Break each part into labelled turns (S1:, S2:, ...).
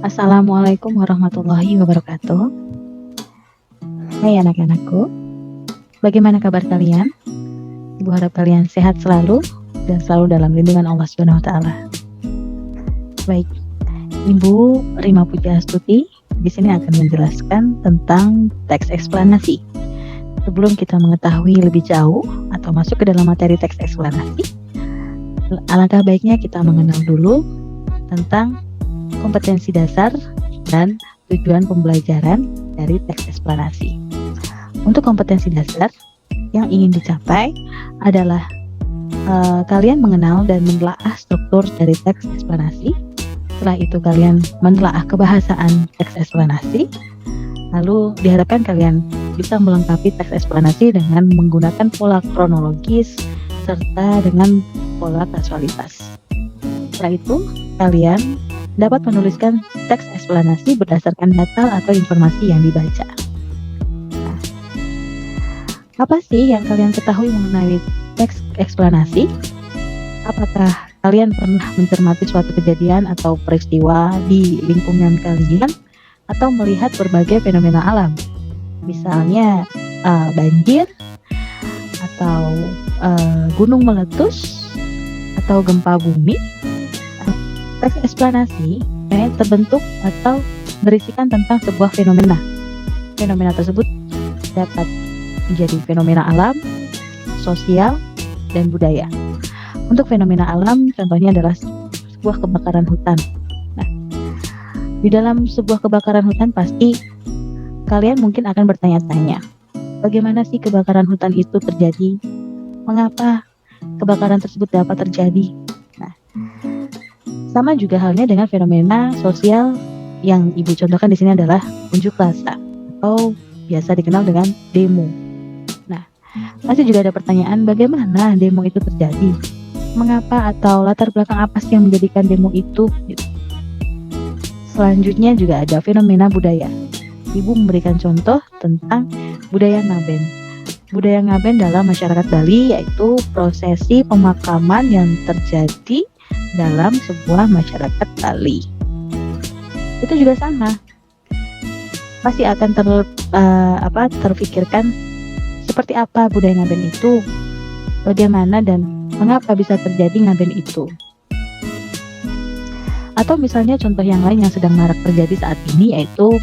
S1: Assalamualaikum warahmatullahi wabarakatuh. Hai anak-anakku, bagaimana kabar kalian? Ibu harap kalian sehat selalu dan selalu dalam lindungan Allah Subhanahu wa taala. Baik, Ibu Rima Pujastuti di sini akan menjelaskan tentang teks eksplanasi. Sebelum kita mengetahui lebih jauh atau masuk ke dalam materi teks eksplanasi, alangkah baiknya kita mengenal dulu tentang kompetensi dasar dan tujuan pembelajaran dari teks eksplanasi. Untuk kompetensi dasar yang ingin dicapai adalah kalian mengenal dan menelaah struktur dari teks eksplanasi. Setelah itu kalian menelaah kebahasaan teks eksplanasi. Lalu diharapkan kalian bisa melengkapi teks eksplanasi dengan menggunakan pola kronologis serta dengan pola kasualitas. Setelah itu kalian dapat menuliskan teks eksplanasi berdasarkan data atau informasi yang dibaca. Nah, apa sih yang kalian ketahui mengenai teks eksplanasi? Apakah kalian pernah mencermati suatu kejadian atau peristiwa di lingkungan kalian atau melihat berbagai fenomena alam? Misalnya banjir atau gunung meletus atau gempa bumi. Teks eksplanasi terbentuk atau berisikan tentang sebuah fenomena. Fenomena tersebut dapat menjadi fenomena alam, sosial, dan budaya. Untuk fenomena alam, contohnya adalah sebuah kebakaran hutan. Nah, di dalam sebuah kebakaran hutan pasti kalian mungkin akan bertanya-tanya, bagaimana sih kebakaran hutan itu terjadi? Mengapa kebakaran tersebut dapat terjadi? Nah, sama juga halnya dengan fenomena sosial yang Ibu contohkan di sini adalah unjuk rasa atau biasa dikenal dengan demo. Nah, pasti juga ada pertanyaan bagaimana demo itu terjadi? Mengapa atau latar belakang apa sih yang menjadikan demo itu? Selanjutnya juga ada fenomena budaya. Ibu memberikan contoh tentang budaya Ngaben. Budaya Ngaben dalam masyarakat Bali yaitu prosesi pemakaman yang terjadi dalam sebuah masyarakat Bali. Itu juga sama. Pasti akan terfikirkan seperti apa budaya Ngaben itu, bagaimana dan mengapa bisa terjadi Ngaben itu. Atau misalnya contoh yang lain yang sedang marak terjadi saat ini yaitu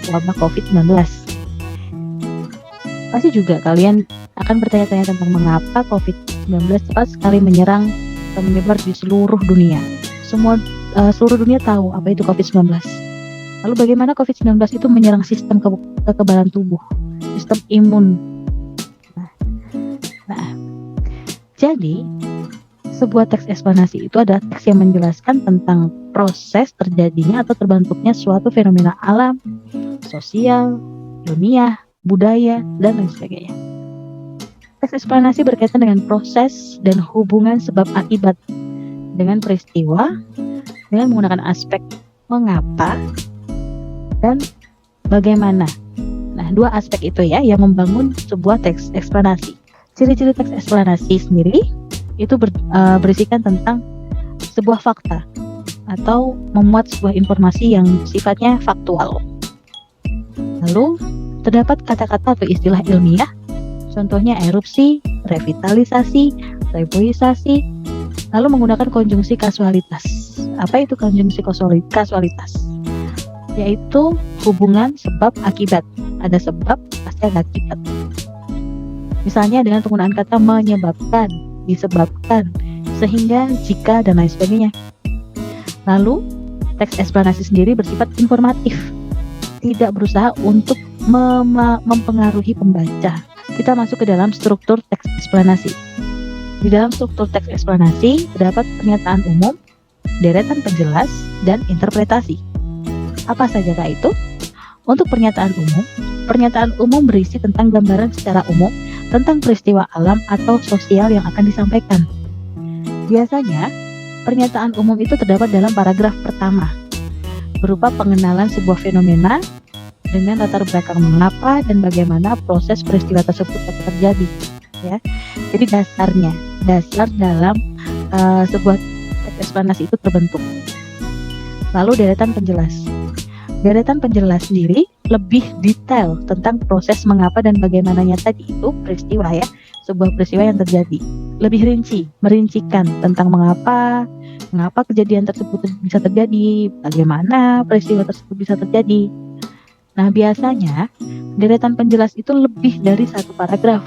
S1: wabah COVID-19. Pasti juga kalian akan bertanya-tanya tentang mengapa COVID-19 cepat sekali menyerang dan menyebar di seluruh dunia. Seluruh dunia tahu apa itu COVID-19. Lalu bagaimana COVID-19 itu menyerang sistem kekebalan tubuh, sistem imun. Nah, jadi sebuah teks eksplanasi itu adalah teks yang menjelaskan tentang proses terjadinya atau terbentuknya suatu fenomena alam, sosial, ilmiah, budaya, dan lain sebagainya. Teks eksplanasi berkaitan dengan proses dan hubungan sebab akibat dengan peristiwa dengan menggunakan aspek mengapa dan bagaimana. Nah, dua aspek itu ya yang membangun sebuah teks eksplanasi. Ciri-ciri teks eksplanasi sendiri itu berisikan tentang sebuah fakta atau memuat sebuah informasi yang sifatnya faktual. Lalu terdapat kata-kata atau istilah ilmiah. Contohnya erupsi, revitalisasi, reboisasi, lalu menggunakan konjungsi kasualitas. Apa itu konjungsi kasualitas? Yaitu hubungan sebab akibat. Ada sebab, pasti ada akibat. Misalnya dengan penggunaan kata menyebabkan, disebabkan, sehingga, jika, dan lain sebagainya. Lalu, teks eksplanasi sendiri bersifat informatif. Tidak berusaha untuk mempengaruhi pembaca. Kita masuk ke dalam struktur teks eksplanasi. Di dalam struktur teks eksplanasi terdapat pernyataan umum, deretan penjelas, dan interpretasi. Apa sajakah itu? Untuk pernyataan umum berisi tentang gambaran secara umum tentang peristiwa alam atau sosial yang akan disampaikan. Biasanya, pernyataan umum itu terdapat dalam paragraf pertama, berupa pengenalan sebuah fenomena dengan latar belakang mengapa dan bagaimana proses peristiwa tersebut terjadi. Ya, jadi dasar dalam sebuah teks eksplanasi itu terbentuk. Lalu deretan penjelas. Deretan penjelas sendiri lebih detail tentang proses mengapa dan bagaimananya tadi itu peristiwa ya, sebuah peristiwa yang terjadi. Lebih rinci, merincikan tentang mengapa kejadian tersebut bisa terjadi, bagaimana peristiwa tersebut bisa terjadi. Nah, biasanya deretan penjelas itu lebih dari satu paragraf.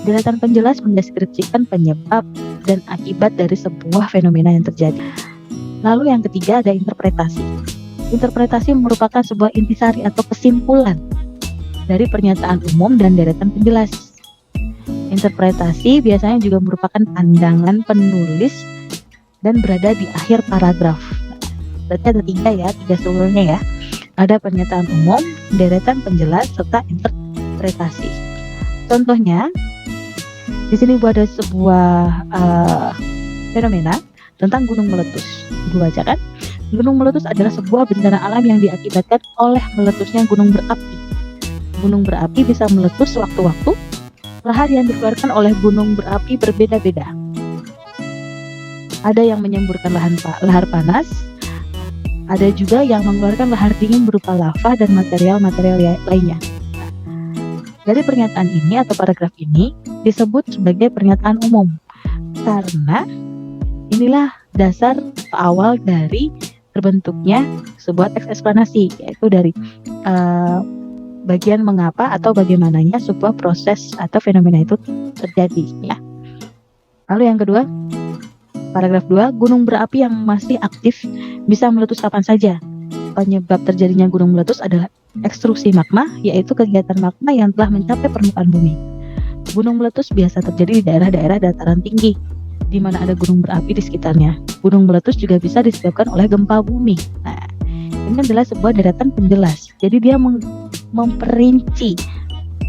S1: Deretan penjelas mendeskripsikan penyebab dan akibat dari sebuah fenomena yang terjadi. Lalu yang ketiga ada interpretasi. Interpretasi merupakan sebuah intisari atau kesimpulan dari pernyataan umum dan deretan penjelas. Interpretasi biasanya juga merupakan pandangan penulis dan berada di akhir paragraf. Berarti ada tiga strukturnya ya. Ada pernyataan umum, deretan penjelas, serta interpretasi. Contohnya, di sini ada sebuah fenomena tentang gunung meletus. Dibacakan. Gunung meletus adalah sebuah bencana alam yang diakibatkan oleh meletusnya gunung berapi. Gunung berapi bisa meletus sewaktu-waktu. Lahar yang dikeluarkan oleh gunung berapi berbeda-beda. Ada yang menyemburkan lahar panas, ada juga yang mengeluarkan lahar dingin berupa lava dan material-material lainnya. Dari pernyataan ini atau paragraf ini disebut sebagai pernyataan umum karena inilah dasar awal dari terbentuknya sebuah teks eksplanasi, yaitu dari bagian mengapa atau bagaimananya sebuah proses atau fenomena itu terjadi ya. Lalu yang kedua, paragraf 2, gunung berapi yang masih aktif bisa meletus kapan saja. Penyebab terjadinya gunung meletus adalah ekstrusi magma, yaitu kegiatan magma yang telah mencapai permukaan bumi. Gunung meletus biasa terjadi di daerah-daerah dataran tinggi, di mana ada gunung berapi di sekitarnya. Gunung meletus juga bisa disebabkan oleh gempa bumi. Nah, ini adalah sebuah deretan penjelas. Jadi dia memperinci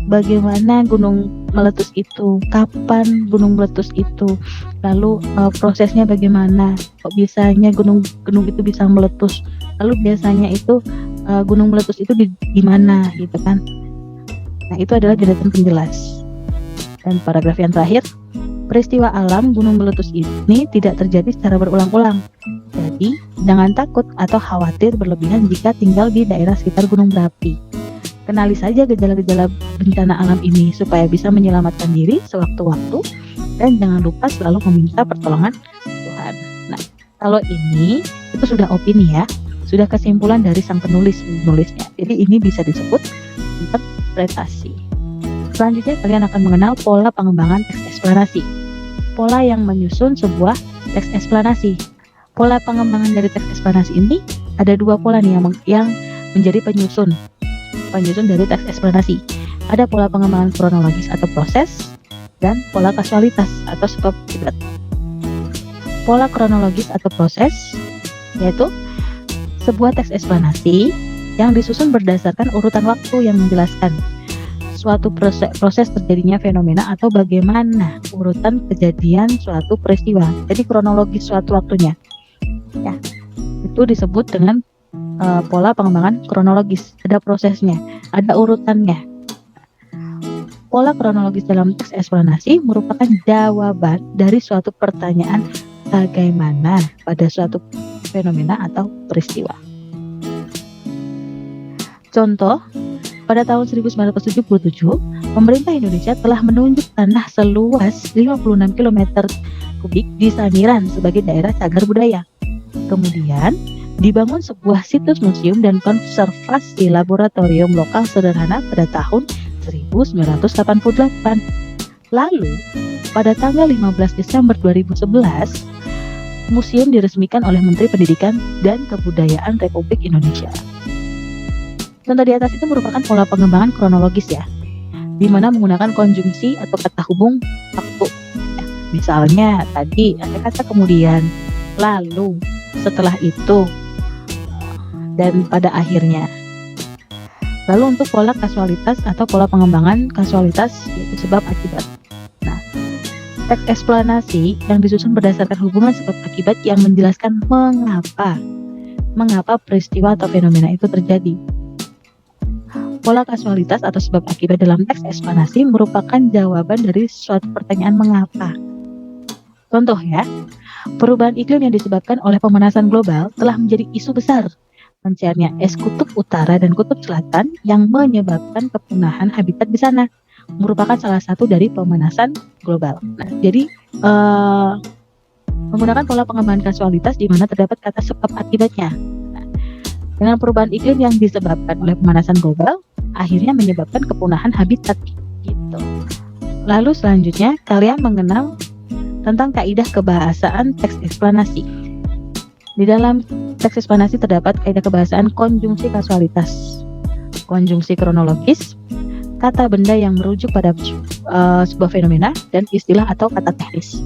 S1: bagaimana gunung meletus itu, kapan gunung meletus itu, lalu prosesnya bagaimana, kok bisanya gunung itu bisa meletus, lalu biasanya itu gunung meletus itu di mana gitu kan. Nah, itu adalah deretan penjelas. Dan paragraf yang terakhir, peristiwa alam gunung meletus ini tidak terjadi secara berulang-ulang. Jadi, jangan takut atau khawatir berlebihan jika tinggal di daerah sekitar gunung berapi. Kenali saja gejala-gejala bencana alam ini supaya bisa menyelamatkan diri sewaktu-waktu, dan jangan lupa selalu meminta pertolongan Tuhan. Nah, kalau ini itu sudah opini ya, sudah kesimpulan dari sang penulisnya. Jadi ini bisa disebut interpretasi. Selanjutnya kalian akan mengenal pola pengembangan teks eksplanasi. Pola yang menyusun sebuah teks eksplanasi. Pola pengembangan dari teks eksplanasi ini ada dua pola nih yang menjadi penyusun dari teks eksplanasi. Ada pola pengembangan kronologis atau proses dan pola kasualitas atau sebab akibat. Pola kronologis atau proses yaitu sebuah teks eksplanasi yang disusun berdasarkan urutan waktu yang menjelaskan suatu proses terjadinya fenomena atau bagaimana urutan kejadian suatu peristiwa. Jadi kronologis suatu waktunya. Ya, itu disebut dengan pola pengembangan kronologis. Ada prosesnya, ada urutannya. Pola kronologis dalam teks eksplanasi merupakan jawaban dari suatu pertanyaan bagaimana pada suatu fenomena atau peristiwa. Contoh, pada tahun 1977, pemerintah Indonesia telah menunjuk tanah seluas 56 km kubik di Sangiran sebagai daerah cagar budaya. Kemudian, dibangun sebuah situs museum dan konservasi laboratorium lokal sederhana pada tahun 1988. Lalu, pada tanggal 15 Desember 2011, museum diresmikan oleh Menteri Pendidikan dan Kebudayaan Republik Indonesia. Contoh di atas itu merupakan pola pengembangan kronologis ya, di mana menggunakan konjungsi atau kata hubung waktu. Ya, misalnya tadi ada kata kemudian, lalu, setelah itu, dan pada akhirnya. Lalu untuk pola kasualitas atau pola pengembangan kasualitas yaitu sebab akibat. Nah, teks eksplanasi yang disusun berdasarkan hubungan sebab akibat yang menjelaskan mengapa peristiwa atau fenomena itu terjadi. Pola kasualitas atau sebab akibat dalam teks eksplanasi merupakan jawaban dari suatu pertanyaan mengapa. Contoh ya, perubahan iklim yang disebabkan oleh pemanasan global telah menjadi isu besar pencairnya es kutub utara dan kutub selatan yang menyebabkan kepunahan habitat di sana, merupakan salah satu dari pemanasan global. Nah, jadi menggunakan pola pengembangan kasualitas di mana terdapat kata sebab akibatnya. Nah, dengan perubahan iklim yang disebabkan oleh pemanasan global, akhirnya menyebabkan kepunahan habitat gitu. Lalu selanjutnya kalian mengenal tentang kaidah kebahasaan teks eksplanasi. Di dalam teks eksplanasi terdapat kaidah kebahasaan konjungsi kasualitas, konjungsi kronologis, kata benda yang merujuk pada sebuah fenomena, dan istilah atau kata teknis.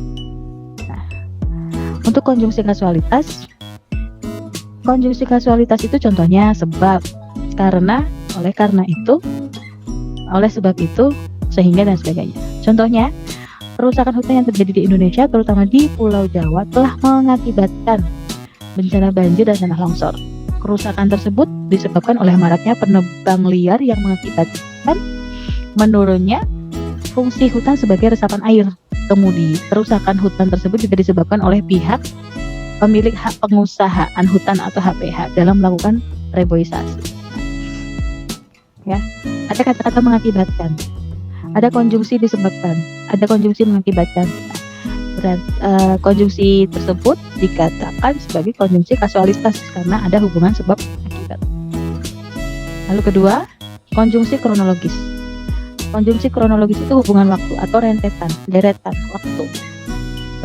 S1: Untuk konjungsi kasualitas itu contohnya sebab, karena, oleh karena itu, oleh sebab itu, sehingga, dan sebagainya. Contohnya, kerusakan hutan yang terjadi di Indonesia, terutama di Pulau Jawa, telah mengakibatkan bencana banjir dan tanah longsor. Kerusakan tersebut disebabkan oleh maraknya penebang liar yang mengakibatkan menurunnya fungsi hutan sebagai resapan air. Kemudian, kerusakan hutan tersebut juga disebabkan oleh pihak pemilik hak pengusahaan hutan atau HPH dalam melakukan reboisasi. Ya, ada kata-kata mengakibatkan, ada konjungsi disebabkan, ada konjungsi mengakibatkan. Konjungsi tersebut dikatakan sebagai konjungsi kasualitas karena ada hubungan sebab akibat. Lalu kedua, konjungsi kronologis. Konjungsi kronologis itu hubungan waktu atau rentetan, deretan waktu.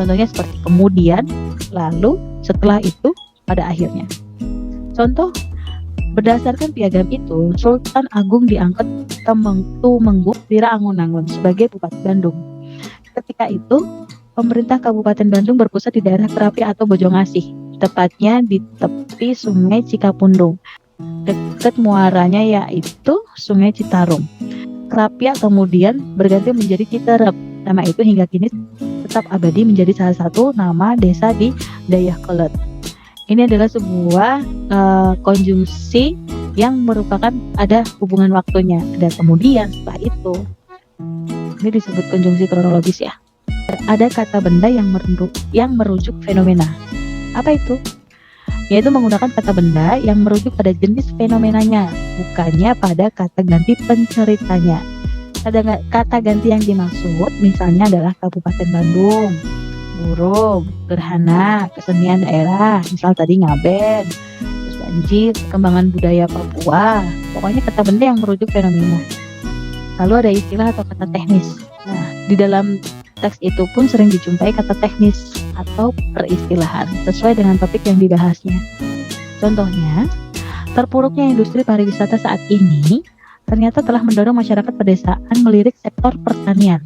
S1: Contohnya seperti kemudian, lalu, setelah itu, pada akhirnya. Contoh, berdasarkan piagam itu, Sultan Agung diangkat Tumenggung Wiranggunangun sebagai Bupati Bandung. Ketika itu, pemerintah Kabupaten Bandung berpusat di daerah Kerapi atau Bojongasih, tepatnya di tepi Sungai Cikapundung. Dekat muaranya yaitu Sungai Citarum. Krapia kemudian berganti menjadi Citerep. Nama itu hingga kini tetap abadi menjadi salah satu nama desa di Dayakolot. Ini adalah sebuah konjungsi yang merupakan ada hubungan waktunya. Ada kemudian, setelah itu. Ini disebut konjungsi kronologis ya. Ada kata benda yang merujuk fenomena. Apa itu? Yaitu menggunakan kata benda yang merujuk pada jenis fenomenanya, bukannya pada kata ganti penceritanya. Kata ganti yang dimaksud misalnya adalah Kabupaten Bandung, burung, gerhana, kesenian daerah, misal tadi Ngaben, terus banjir, perkembangan budaya Papua. Pokoknya kata benda yang merujuk fenomena. Lalu ada istilah atau kata teknis. Nah, di dalam teks itu pun sering dijumpai kata teknis atau peristilahan sesuai dengan topik yang dibahasnya. Contohnya, terpuruknya industri pariwisata saat ini ternyata telah mendorong masyarakat pedesaan melirik sektor pertanian.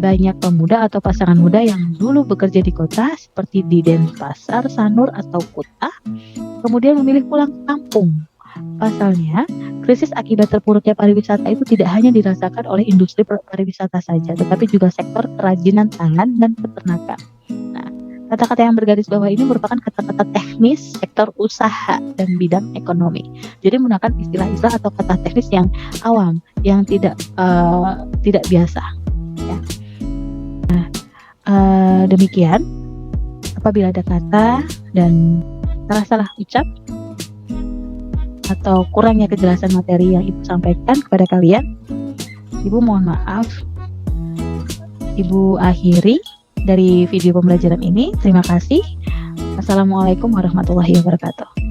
S1: Banyak pemuda atau pasangan muda yang dulu bekerja di kota seperti di Denpasar, Sanur, atau Kuta, kemudian memilih pulang ke kampung. Pasalnya, krisis akibat terpuruknya pariwisata itu tidak hanya dirasakan oleh industri pariwisata saja, tetapi juga sektor kerajinan tangan dan peternakan. Nah, kata-kata yang bergaris bawah ini merupakan kata-kata teknis sektor usaha dan bidang ekonomi. Jadi menggunakan istilah-istilah atau kata teknis yang awam, yang tidak biasa. Ya. Nah, demikian. Apabila ada kata dan salah ucap atau kurangnya kejelasan materi yang Ibu sampaikan kepada kalian, Ibu mohon maaf. Ibu akhiri dari video pembelajaran ini. Terima kasih. Assalamualaikum warahmatullahi wabarakatuh.